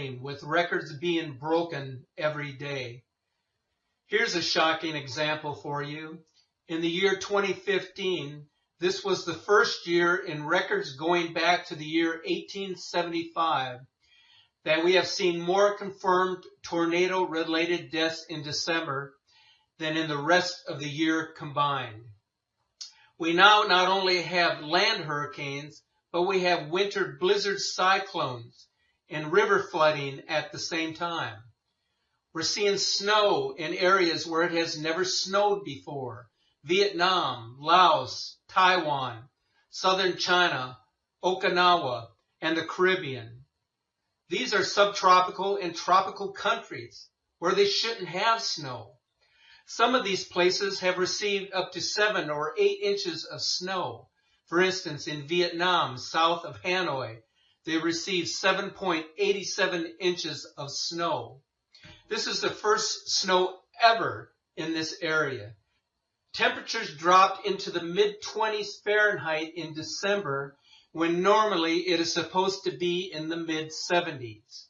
extreme, with records being broken every day. Here's a shocking example for you. In the year 2015, this was the first year in records going back to the year 1875 that we have seen more confirmed tornado-related deaths in December than in the rest of the year combined. We now not only have land hurricanes, but we have winter blizzard cyclones and river flooding at the same time. We're seeing snow in areas where it has never snowed before. Vietnam, Laos, Taiwan, southern China, Okinawa, and the Caribbean. These are subtropical and tropical countries where they shouldn't have snow. Some of these places have received up to 7 or 8 inches of snow. For instance, in Vietnam, south of Hanoi, they received 7.87 inches of snow. This is the first snow ever in this area. Temperatures dropped into the mid-20s Fahrenheit in December, when normally it is supposed to be in the mid-70s.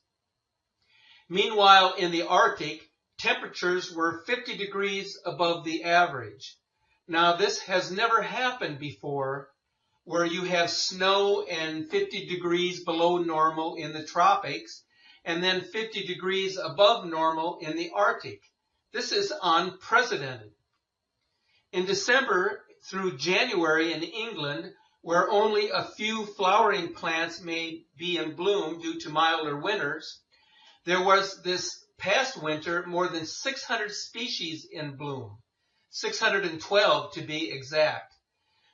Meanwhile, in the Arctic, temperatures were 50 degrees above the average. Now, this has never happened before, where you have snow and 50 degrees below normal in the tropics, and then 50 degrees above normal in the Arctic. This is unprecedented. In December through January in England, where only a few flowering plants may be in bloom due to milder winters, there was this past winter more than 600 species in bloom, 612 to be exact.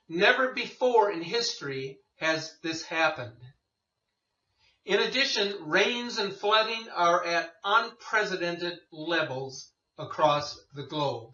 Never before in history has this happened. In addition, rains and flooding are at unprecedented levels across the globe.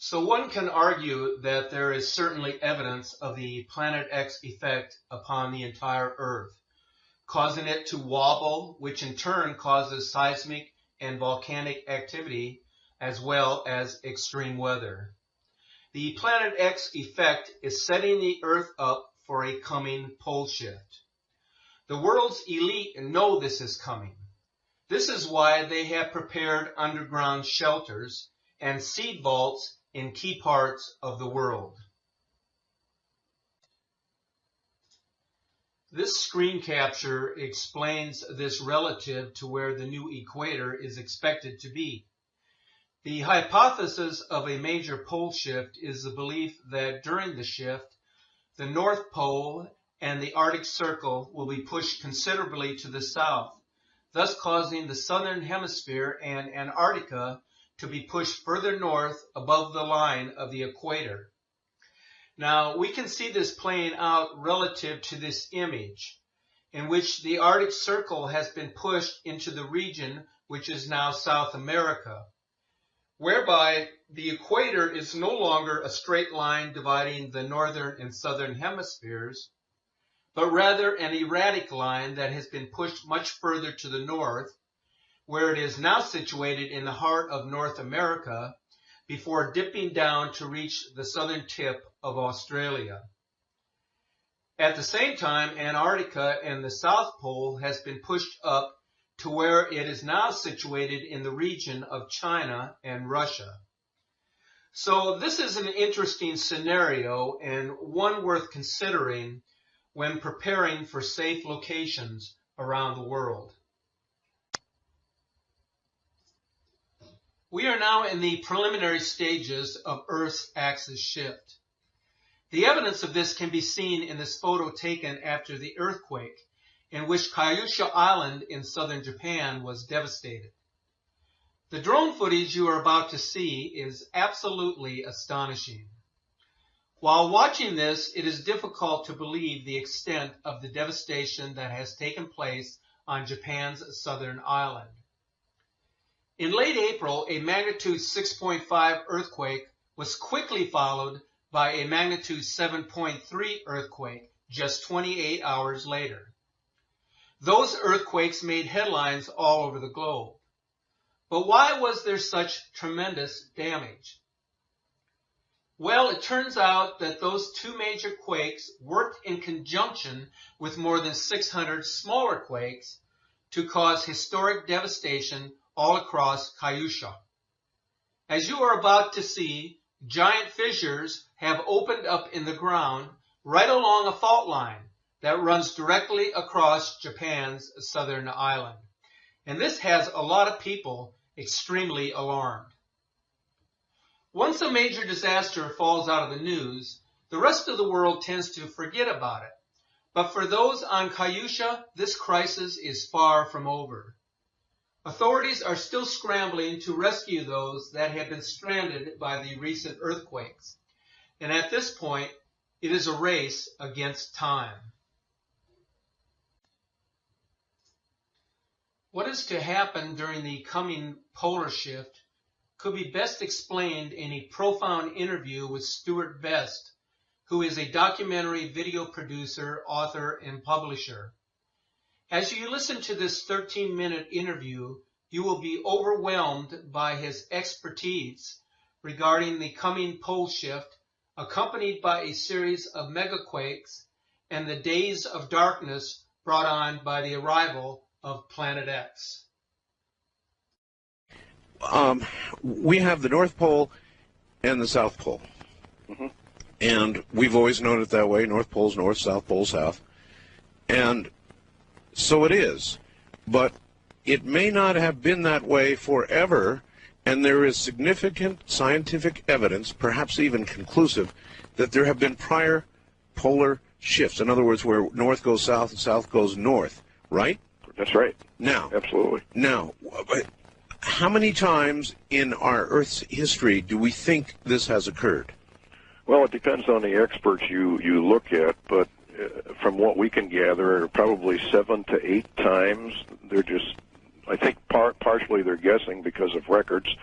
So one can argue that there is certainly evidence of the Planet X effect upon the entire Earth, causing it to wobble, which in turn causes seismic and volcanic activity, as well as extreme weather. The Planet X effect is setting the Earth up for a coming pole shift. The world's elite know this is coming. This is why they have prepared underground shelters and seed vaults in key parts of the world. This screen capture explains this relative to where the new equator is expected to be. The hypothesis of a major pole shift is the belief that during the shift, the North Pole and the Arctic Circle will be pushed considerably to the south, thus causing the southern hemisphere and Antarctica to be pushed further north above the line of the equator. Now, we can see this playing out relative to this image, in which the Arctic Circle has been pushed into the region which is now South America, whereby the equator is no longer a straight line dividing the northern and southern hemispheres, but rather an erratic line that has been pushed much further to the north, where it is now situated in the heart of North America before dipping down to reach the southern tip of Australia. At the same time, Antarctica and the South Pole has been pushed up to where it is now situated in the region of China and Russia. So this is an interesting scenario and one worth considering when preparing for safe locations around the world. We are now in the preliminary stages of Earth's axis shift. The evidence of this can be seen in this photo taken after the earthquake in which Kyushu Island in southern Japan was devastated. The drone footage you are about to see is absolutely astonishing. While watching this, it is difficult to believe the extent of the devastation that has taken place on Japan's southern island. In late April, a magnitude 6.5 earthquake was quickly followed by a magnitude 7.3 earthquake just 28 hours later. Those earthquakes made headlines all over the globe. But why was there such tremendous damage? Well, it turns out that those two major quakes worked in conjunction with more than 600 smaller quakes to cause historic devastation all across Kyushu. As you are about to see, giant fissures have opened up in the ground right along a fault line that runs directly across Japan's southern island. And this has a lot of people extremely alarmed. Once a major disaster falls out of the news, the rest of the world tends to forget about it. But for those on Kyushu, this crisis is far from over. Authorities are still scrambling to rescue those that have been stranded by the recent earthquakes. And at this point, it is a race against time. What is to happen during the coming polar shift could be best explained in a profound interview with Stuart Best, who is a documentary video producer, author, and publisher. As you listen to this 13-minute interview, you will be overwhelmed by his expertise regarding the coming pole shift, accompanied by a series of megaquakes and the days of darkness brought on by the arrival of Planet X. We have the North Pole and the South Pole. Mm-hmm. And we've always known it that way. North Pole's north, South Pole's south. And so it is. But it may not have been that way forever, and there is significant scientific evidence, perhaps even conclusive, that there have been prior polar shifts. In other words, where north goes south and south goes north, right? That's right. Now, absolutely. Now, how many times in our Earth's history do we think this has occurred? Well, it depends on the experts you look at, but from what we can gather, probably 7 to 8 times. They're just, I think partially they're guessing because of records,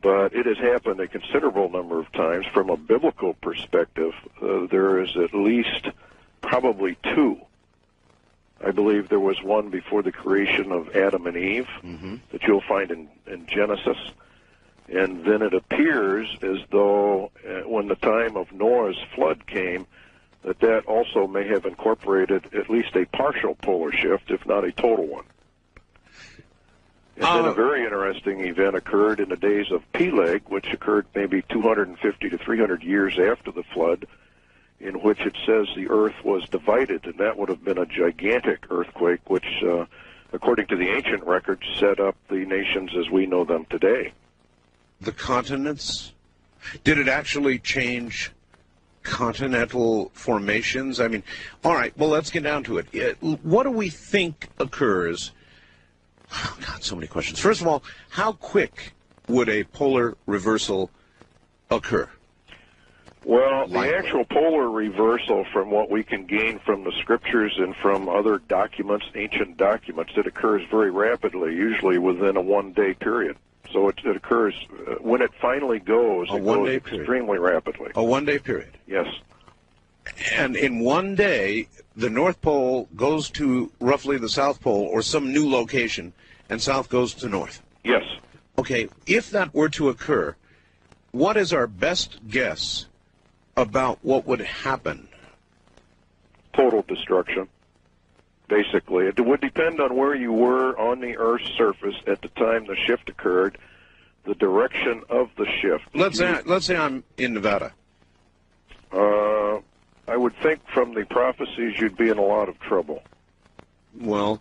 but it has happened a considerable number of times. From a biblical perspective, there is at least probably 2. I believe there was one before the creation of Adam and Eve, mm-hmm. that you'll find in Genesis. And then it appears as though when the time of Noah's flood came, that also may have incorporated at least a partial polar shift, if not a total one. And then a very interesting event occurred in the days of Peleg, which occurred maybe 250 to 300 years after the flood, in which it says the earth was divided, and that would have been a gigantic earthquake, which, according to the ancient records, set up the nations as we know them today. The continents? Did it actually change continental formations? I mean, all right, well, let's get down to it. What do we think occurs? Oh, God, so many questions. First of all, how quick would a polar reversal occur? Well, the actual polar reversal, from what we can gain from the scriptures and from other documents, ancient documents, it occurs very rapidly, usually within a one-day period. So it occurs, when it finally goes, it goes extremely rapidly. A one-day period? Yes. And in one day, the North Pole goes to roughly the South Pole or some new location, and South goes to North? Yes. Okay, if that were to occur, what is our best guess about what would happen? Total destruction, basically. It would depend on where you were on the Earth's surface at the time the shift occurred, the direction of the shift. Let's say I'm in Nevada. I would think from the prophecies you'd be in a lot of trouble. Well,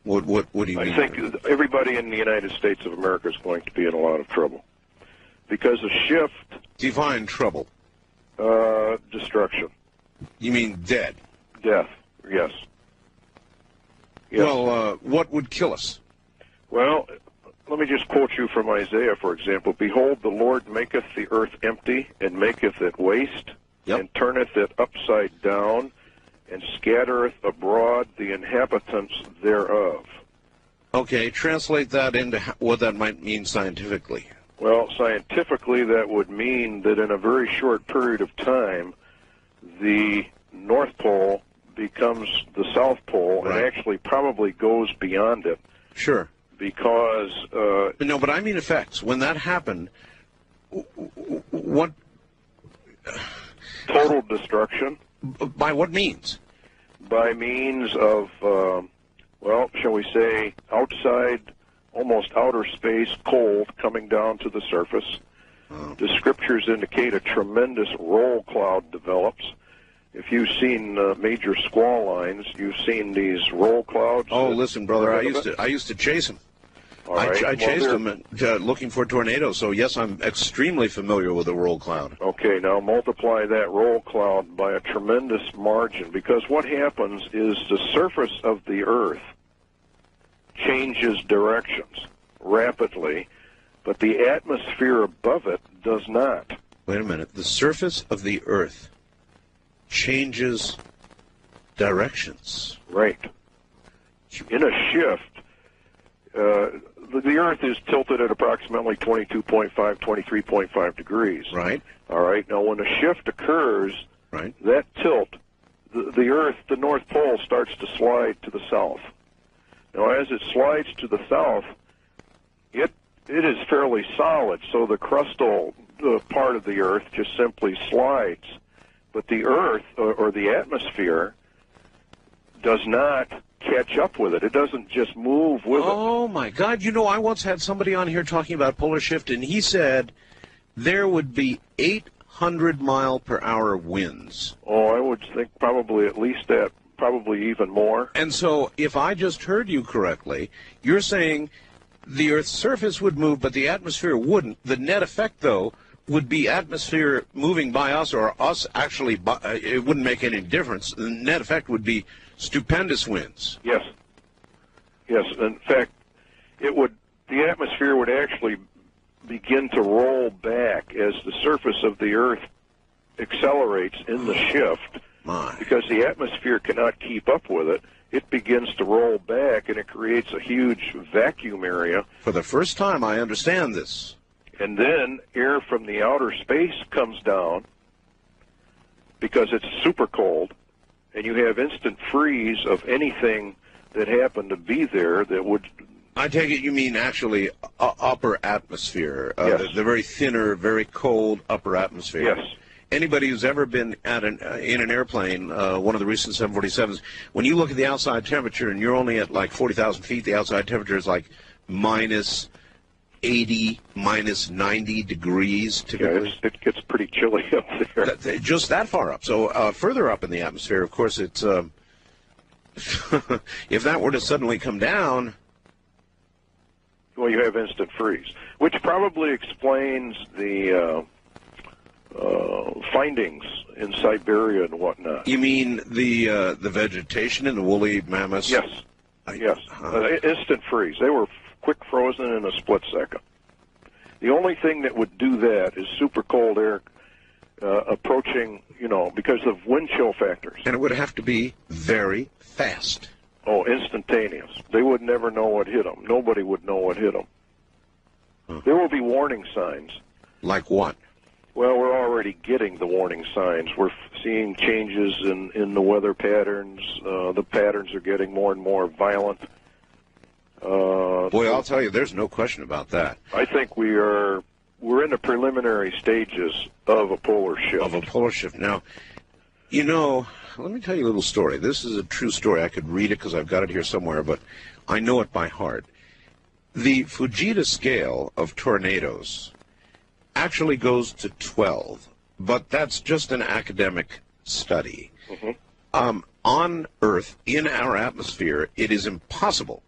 what do you mean? I think everybody in the United States of America is going to be in a lot of trouble. Because a shift... Define trouble. Destruction. You mean dead? Death, yes. Yes. Well, what would kill us? Well, let me just quote you from Isaiah, for example. Behold, the Lord maketh the earth empty, and maketh it waste, Yep. and turneth it upside down, and scattereth abroad the inhabitants thereof. Okay, translate that into what that might mean scientifically. Well, scientifically, that would mean that in a very short period of time, the North Pole becomes the South Pole, Right. and actually probably goes beyond it. Sure. Because No, but I mean effects. When that happened, what? total destruction By what means? by means of, well, shall we say, outside, almost outer space, cold coming down to the surface. The scriptures indicate a tremendous roll cloud develops. If you've seen major squall lines, you've seen these roll clouds. Oh, listen, brother, I used to chase them. All right. I chased them looking for tornadoes. So yes, I'm extremely familiar with the roll cloud. Okay, now multiply that roll cloud by a tremendous margin, because what happens is the surface of the Earth changes directions rapidly, but the atmosphere above it does not. Wait a minute. The surface of the Earth changes directions. Right. In a shift, the Earth is tilted at approximately 22.5, 23.5 degrees. Right. All right. Now, when a shift occurs, Right. that tilt, the Earth, the North Pole, starts to slide to the south. Now, as it slides to the south, it is fairly solid, so the crustal part of the Earth just simply slides. But the Earth, or the atmosphere, does not catch up with it. It doesn't just move with it. Oh, my God. You know, I once had somebody on here talking about polar shift, and he said there would be 800-mile-per-hour winds. Oh, I would think probably at least that, probably even more. And so if I just heard you correctly, you're saying the Earth's surface would move, but the atmosphere wouldn't. The net effect, though, would be atmosphere moving by us, or us actually, it wouldn't make any difference. The net effect would be stupendous winds. Yes. Yes. In fact, the atmosphere would actually begin to roll back as the surface of the Earth accelerates in the shift. My. Because the atmosphere cannot keep up with it. It begins to roll back, and it creates a huge vacuum area. For the first time, I understand this. And then air from the outer space comes down because it's super cold, and you have instant freeze of anything that happened to be there that would... I take it you mean actually upper atmosphere, Yes. the very thinner, very cold upper atmosphere. Yes. Anybody who's ever been in an airplane, one of the recent 747s, when you look at the outside temperature and you're only at like 40,000 feet, the outside temperature is like minus 80, minus 90 degrees typically. Yeah, it gets pretty chilly up there. Just that far up. So further up in the atmosphere, of course, it's if that were to suddenly come down. Well, you have instant freeze, which probably explains the findings in Siberia and whatnot. You mean the vegetation in the woolly mammoths? Yes. Yes. Instant freeze. They were quick frozen in a split second. The only thing that would do that is super cold air approaching, because of wind chill factors. And it would have to be very fast. Oh, instantaneous. They would never know what hit them. Nobody would know what hit them. Huh. There will be warning signs. Like what? Well, we're already getting the warning signs. We're seeing changes in the weather patterns. The patterns are getting more and more violent. Boy, I'll tell you, there's no question about that. I think we're in the preliminary stages of a polar shift. Of a polar shift. Now, let me tell you a little story. This is a true story. I could read it because I've got it here somewhere, but I know it by heart. The Fujita scale of tornadoes actually goes to 12, but that's just an academic study. Mm-hmm. On Earth, in our atmosphere, it is impossible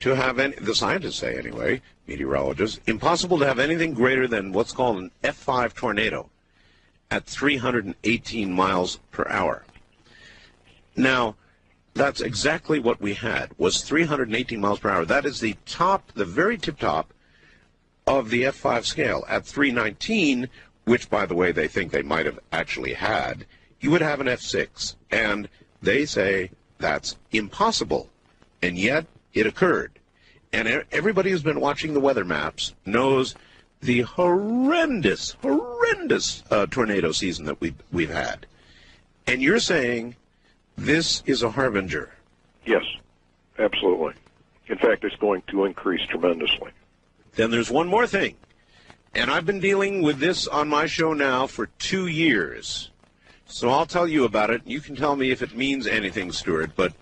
to have any, the scientists say anyway, meteorologists, impossible to have anything greater than what's called an F5 tornado at 318 miles per hour. Now, that's exactly what we had, was 318 miles per hour. That is the top, the very tip top of the F5 scale. At 319, which, by the way, they think they might have actually had, you would have an F6. And they say that's impossible. And yet, it occurred. And everybody who's been watching the weather maps knows the horrendous tornado season that we've had. And you're saying this is a harbinger. Yes, absolutely. In fact, it's going to increase tremendously. Then there's one more thing. And I've been dealing with this on my show now for 2 years. So I'll tell you about it. You can tell me if it means anything, Stuart. But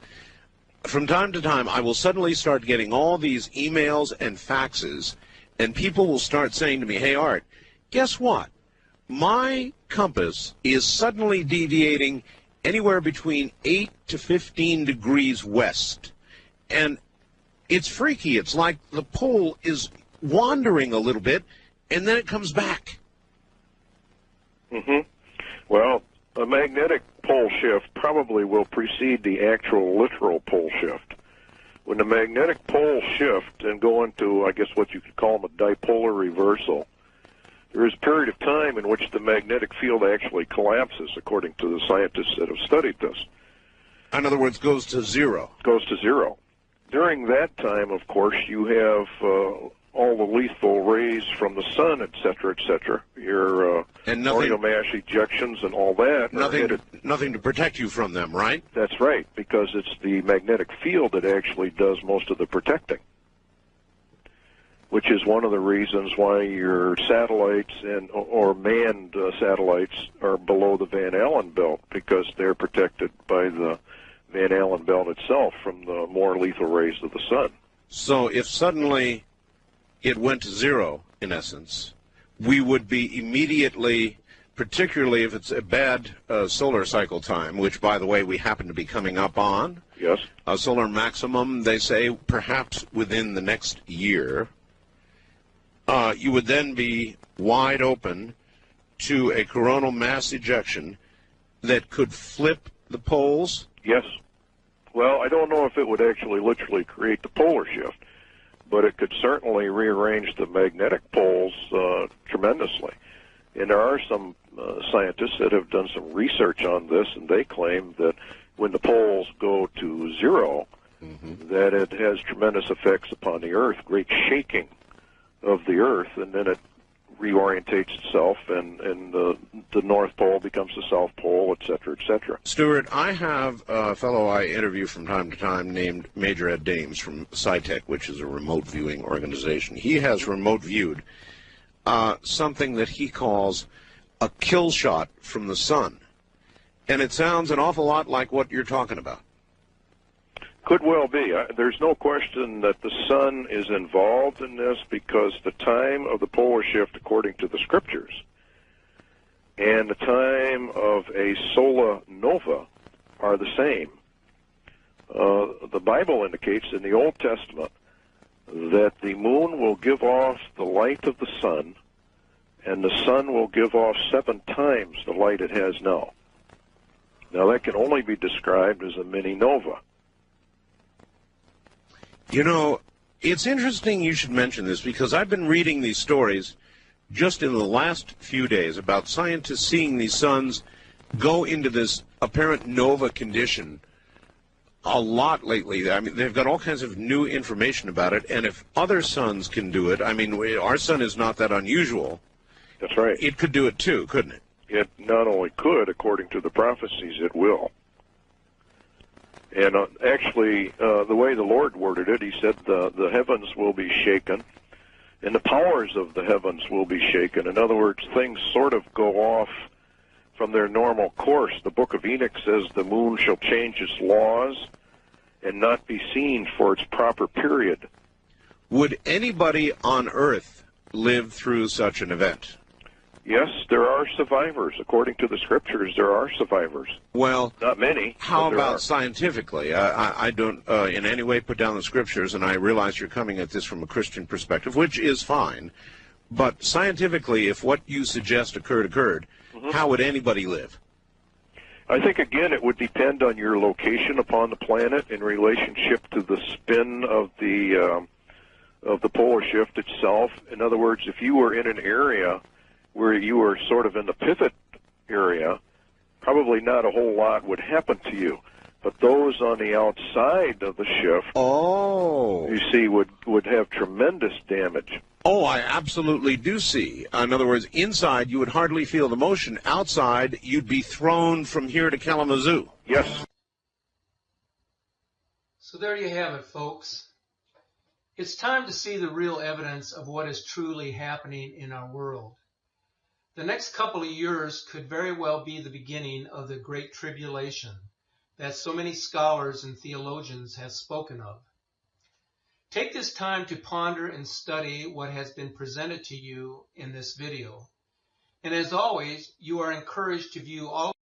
from time to time, I will suddenly start getting all these emails and faxes, and people will start saying to me, hey, Art, guess what? My compass is suddenly deviating anywhere between 8 to 15 degrees west. And it's freaky. It's like the pole is wandering a little bit, and then it comes back. Mm-hmm. Well, a magnetic pole shift probably will precede the actual literal pole shift. When the magnetic poles shift and go into, I guess what you could call them a dipolar reversal, there is a period of time in which the magnetic field actually collapses, according to the scientists that have studied this. In other words, goes to zero. Goes to zero. During that time, of course, you have all the lethal rays from the sun, et cetera, your orbital mass ejections and all that. Nothing to protect you from them, right? That's right, because it's the magnetic field that actually does most of the protecting, which is one of the reasons why your satellites or manned satellites are below the Van Allen belt, because they're protected by the Van Allen belt itself from the more lethal rays of the sun. So if suddenly it went to zero, in essence, we would be immediately, particularly if it's a bad solar cycle time, which, by the way, we happen to be coming up on. Yes. A solar maximum, they say, perhaps within the next year, you would then be wide open to a coronal mass ejection that could flip the poles? Yes. Well, I don't know if it would actually literally create the polar shift, but it could certainly rearrange the magnetic poles tremendously. And there are some scientists that have done some research on this, and they claim that when the poles go to zero, that it has tremendous effects upon the Earth, great shaking of the Earth, and then it reorientates itself, and the North Pole becomes the South Pole, et cetera, et cetera. Stuart, I have a fellow I interview from time to time named Major Ed Dames from SciTech, which is a remote viewing organization. He has remote viewed something that he calls a kill shot from the sun. And it sounds an awful lot like what you're talking about. Could well be. There's no question that the sun is involved in this, because the time of the polar shift, according to the scriptures, and the time of a solar nova are the same. The Bible indicates in the Old Testament that the moon will give off the light of the sun, and the sun will give off 7 times the light it has now. Now, that can only be described as a mini nova. You know, it's interesting you should mention this, because I've been reading these stories just in the last few days about scientists seeing these suns go into this apparent nova condition a lot lately. I mean, they've got all kinds of new information about it, and if other suns can do it, I mean, our sun is not that unusual. That's right. It could do it too, couldn't it? It not only could, according to the prophecies, it will. And actually, the way the Lord worded it, he said the heavens will be shaken, and the powers of the heavens will be shaken. In other words, things sort of go off from their normal course. The book of Enoch says the moon shall change its laws and not be seen for its proper period. Would anybody on Earth live through such an event? Yes, there are survivors. According to the scriptures, there are survivors. Well, not many. How about scientifically? I don't in any way put down the scriptures, and I realize you're coming at this from a Christian perspective, which is fine. But scientifically, if what you suggest occurred, how would anybody live? I think, again, it would depend on your location upon the planet in relationship to the spin of the polar shift itself. In other words, if you were in an area where you were sort of in the pivot area, probably not a whole lot would happen to you. But those on the outside of the shift, you see, would have tremendous damage. Oh, I absolutely do see. In other words, inside you would hardly feel the motion. Outside, you'd be thrown from here to Kalamazoo. Yes. So there you have it, folks. It's time to see the real evidence of what is truly happening in our world. The next couple of years could very well be the beginning of the Great Tribulation that so many scholars and theologians have spoken of. Take this time to ponder and study what has been presented to you in this video. And as always, you are encouraged to view all